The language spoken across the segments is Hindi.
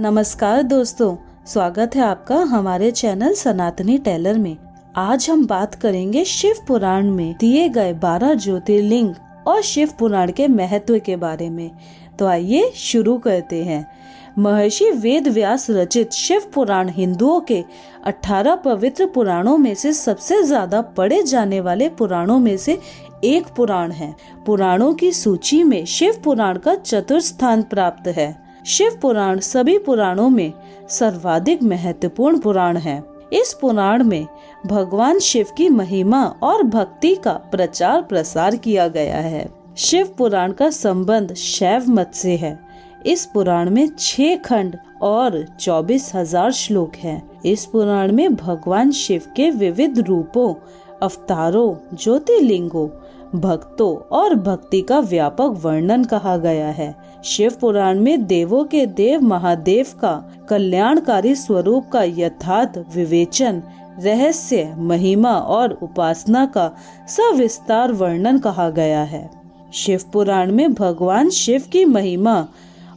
नमस्कार दोस्तों, स्वागत है आपका हमारे चैनल सनातनी टेलर में। आज हम बात करेंगे शिव पुराण में दिए गए 12 ज्योतिर्लिंग और शिव पुराण के महत्व के बारे में। तो आइए शुरू करते हैं। महर्षि वेद व्यास रचित शिव पुराण हिंदुओं के 18 पवित्र पुराणों में से सबसे ज्यादा पढ़े जाने वाले पुराणों में से एक पुराण है। पुराणों की सूची में शिव पुराण का चतुर्थ स्थान प्राप्त है। शिव पुराण सभी पुराणों में सर्वाधिक महत्वपूर्ण पुराण है। इस पुराण में भगवान शिव की महिमा और भक्ति का प्रचार प्रसार किया गया है। शिव पुराण का संबंध शैव मत से है। इस पुराण में 6 खंड और 24,000 श्लोक हैं। इस पुराण में भगवान शिव के विविध रूपों, अवतारों, ज्योतिर्लिंगों, भक्तों और भक्ति का व्यापक वर्णन कहा गया है। शिव पुराण में देवों के देव महादेव का कल्याणकारी स्वरूप का यथार्थ विवेचन, रहस्य, महिमा और उपासना का सविस्तार वर्णन कहा गया है। शिव पुराण में भगवान शिव की महिमा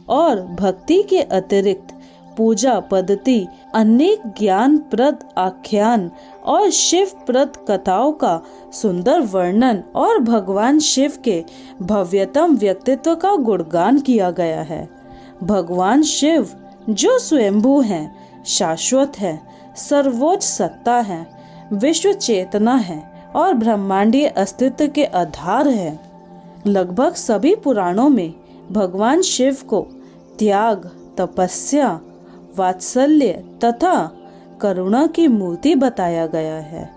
और भक्ति के अतिरिक्त पूजा पद्धति, अनेक ज्ञानप्रद आख्यान और शिव प्रद कथाओं का सुंदर वर्णन और भगवान शिव के भव्यतम व्यक्तित्व का गुणगान किया गया है। भगवान शिव जो स्वयंभू हैं, शाश्वत हैं, सर्वोच्च सत्ता है, विश्व चेतना है और ब्रह्मांडीय अस्तित्व के आधार है। लगभग सभी पुराणों में भगवान शिव को त्याग, तपस्या, वात्सल्य तथा करुणा की मूर्ति बताया गया है।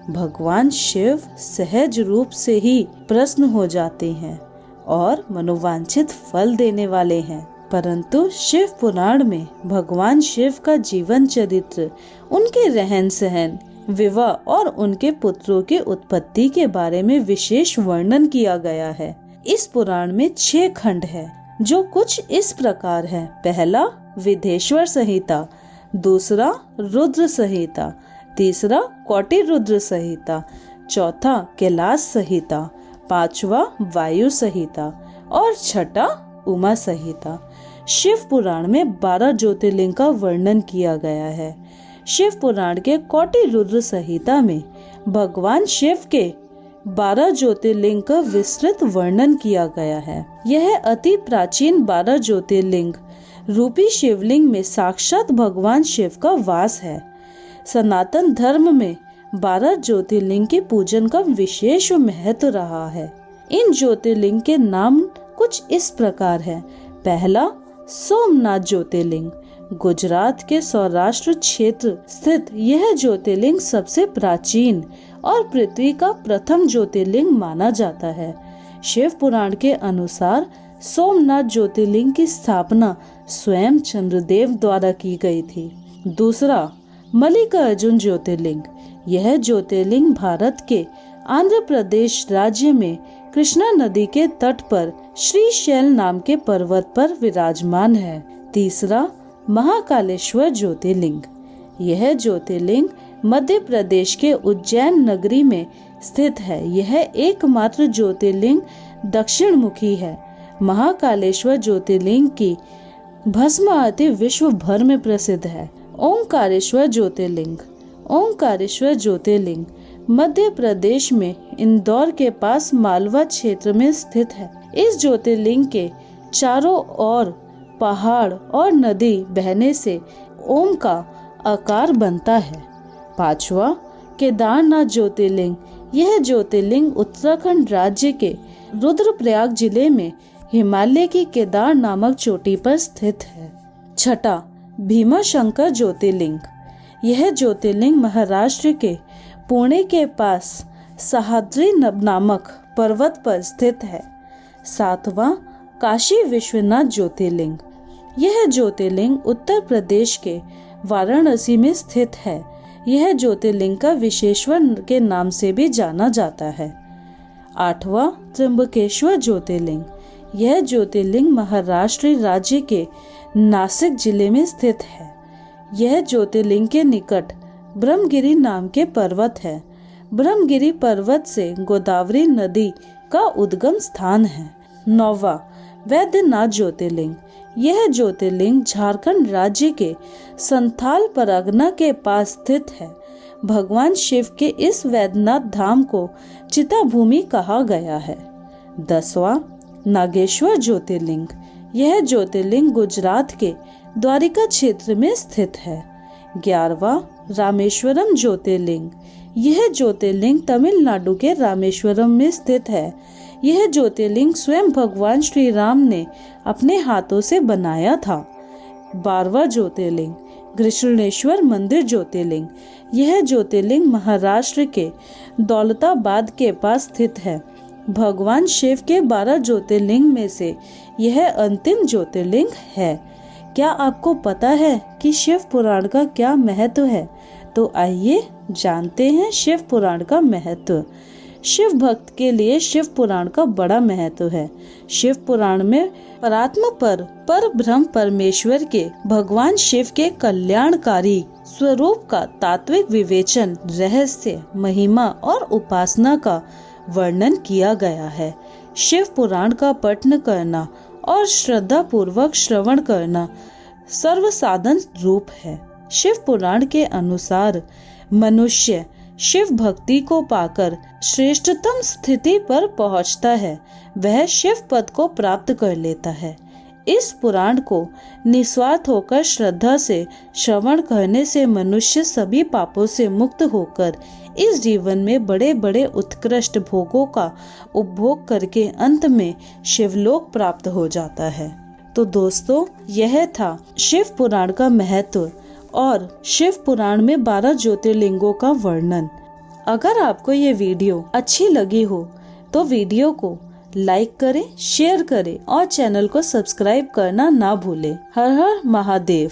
भगवान शिव सहज रूप से ही प्रसन्न हो जाते हैं और मनोवांछित फल देने वाले हैं। परंतु शिव पुराण में भगवान शिव का जीवन चरित्र, उनके रहन सहन, विवाह और उनके पुत्रों की उत्पत्ति के बारे में विशेष वर्णन किया गया है। इस पुराण में 6 खंड है जो कुछ इस प्रकार है। पहला विदेश्वर संहिता, दूसरा रुद्र संहिता, तीसरा कोटि रुद्र संहिता, चौथा कैलाश संहिता, पांचवा वायु संहिता और छठा उमा संहिता। शिव पुराण में 12 ज्योतिर्लिंग का वर्णन किया गया है। शिव पुराण के कोटि रुद्र संहिता में भगवान शिव के 12 ज्योतिर्लिंग का विस्तृत वर्णन किया गया है। यह अति प्राचीन 12 ज्योतिर्लिंग रूपी शिवलिंग में साक्षात भगवान शिव का वास है। सनातन धर्म में 12 ज्योतिर्लिंग के पूजन का विशेष महत्व रहा है। इन ज्योतिर्लिंग के नाम कुछ इस प्रकार है। पहला सोमनाथ ज्योतिर्लिंग, गुजरात के सौराष्ट्र क्षेत्र स्थित यह ज्योतिर्लिंग सबसे प्राचीन और पृथ्वी का प्रथम ज्योतिर्लिंग माना जाता है। शिव पुराण के अनुसार सोमनाथ ज्योतिर्लिंग की स्थापना स्वयं चंद्रदेव द्वारा की गई थी। दूसरा मल्लिकार्जुन ज्योतिर्लिंग, यह ज्योतिर्लिंग भारत के आंध्र प्रदेश राज्य में कृष्णा नदी के तट पर श्रीशैल नाम के पर्वत पर विराजमान है। तीसरा महाकालेश्वर ज्योतिर्लिंग, यह ज्योतिर्लिंग मध्य प्रदेश के उज्जैन नगरी में स्थित है। यह एकमात्र ज्योतिर्लिंग दक्षिण मुखी है। महाकालेश्वर ज्योतिर्लिंग की भस्म आरती विश्व भर में प्रसिद्ध है। ओंकारेश्वर ज्योतिर्लिंग, ओंकारेश्वर ज्योतिर्लिंग मध्य प्रदेश में इंदौर के पास मालवा क्षेत्र में स्थित है। इस ज्योतिर्लिंग के चारों ओर पहाड़ और नदी बहने से ओम का आकार बनता है। पांचवा केदारनाथ ज्योतिर्लिंग, यह ज्योतिर्लिंग उत्तराखंड राज्य के रुद्रप्रयाग जिले में हिमालय की केदार नामक चोटी पर स्थित है। छठा भीमाशंकर ज्योतिर्लिंग, यह ज्योतिर्लिंग महाराष्ट्र के पुणे के पास सह्याद्री नामक पर्वत पर स्थित है। सातवां काशी विश्वनाथ ज्योतिर्लिंग, यह ज्योतिर्लिंग उत्तर प्रदेश के वाराणसी में स्थित है। यह ज्योतिर्लिंग का विश्वेश्वर के नाम से भी जाना जाता है। आठवां त्र्यंबकेश्वर ज्योतिर्लिंग, यह ज्योतिर्लिंग महाराष्ट्र राज्य के नासिक जिले में स्थित है। यह ज्योतिर्लिंग के निकट ब्रह्मगिरी नाम के पर्वत है। ब्रह्मगिरी पर्वत से गोदावरी नदी का उद्गम स्थान है। नौवां वैद्यनाथ ज्योतिर्लिंग, यह ज्योतिर्लिंग झारखंड राज्य के संथाल परगना के पास स्थित है। भगवान शिव के इस वैद्यनाथ धाम को चिता भूमि कहा गया है। 10वां नागेश्वर ज्योतिर्लिंग। यह ज्योतिर्लिंग गुजरात के द्वारिका क्षेत्र में स्थित है। 11वां रामेश्वरम ज्योतिर्लिंग। यह ज्योतिर्लिंग तमिलनाडु के रामेश्वरम में स्थित है। यह ज्योतिर्लिंग स्वयं भगवान श्री राम ने अपने हाथों से बनाया था। 12वां ज्योतिर्लिंग कृष्णेश्वर मंदिर ज्योतिर्लिंग। यह ज्योतिर्लिंग महाराष्ट्र के दौलताबाद के पास स्थित है। भगवान शिव के 12 ज्योतिर्लिंग में से यह अंतिम ज्योतिर्लिंग है। क्या आपको पता है कि शिव पुराण का क्या महत्व है? तो आइए जानते हैं शिव पुराण का महत्व। शिव भक्त के लिए शिव पुराण का बड़ा महत्व है। शिव पुराण में परात्म पर ब्रह्म परमेश्वर के भगवान शिव के कल्याणकारी स्वरूप का तात्विक विवेचन, रहस्य, महिमा और उपासना का वर्णन किया गया है। शिव पुराण का पठन करना और श्रद्धा पूर्वक श्रवण करना सर्व साधन रूप है। शिव पुराण के अनुसार मनुष्य शिव भक्ति को पाकर श्रेष्ठतम स्थिति पर पहुंचता है। वह शिव पद को प्राप्त कर लेता है। इस पुराण को निस्वार्थ होकर श्रद्धा से श्रवण करने से मनुष्य सभी पापों से मुक्त होकर इस जीवन में बड़े बड़े उत्कृष्ट भोगों का उपभोग करके अंत में शिवलोक प्राप्त हो जाता है। तो दोस्तों, यह था शिव पुराण का महत्व और शिव पुराण में 12 ज्योतिर्लिंगों का वर्णन। अगर आपको ये वीडियो अच्छी लगी हो तो वीडियो को लाइक करें, शेयर करें और चैनल को सब्सक्राइब करना ना भूलें। हर हर महादेव।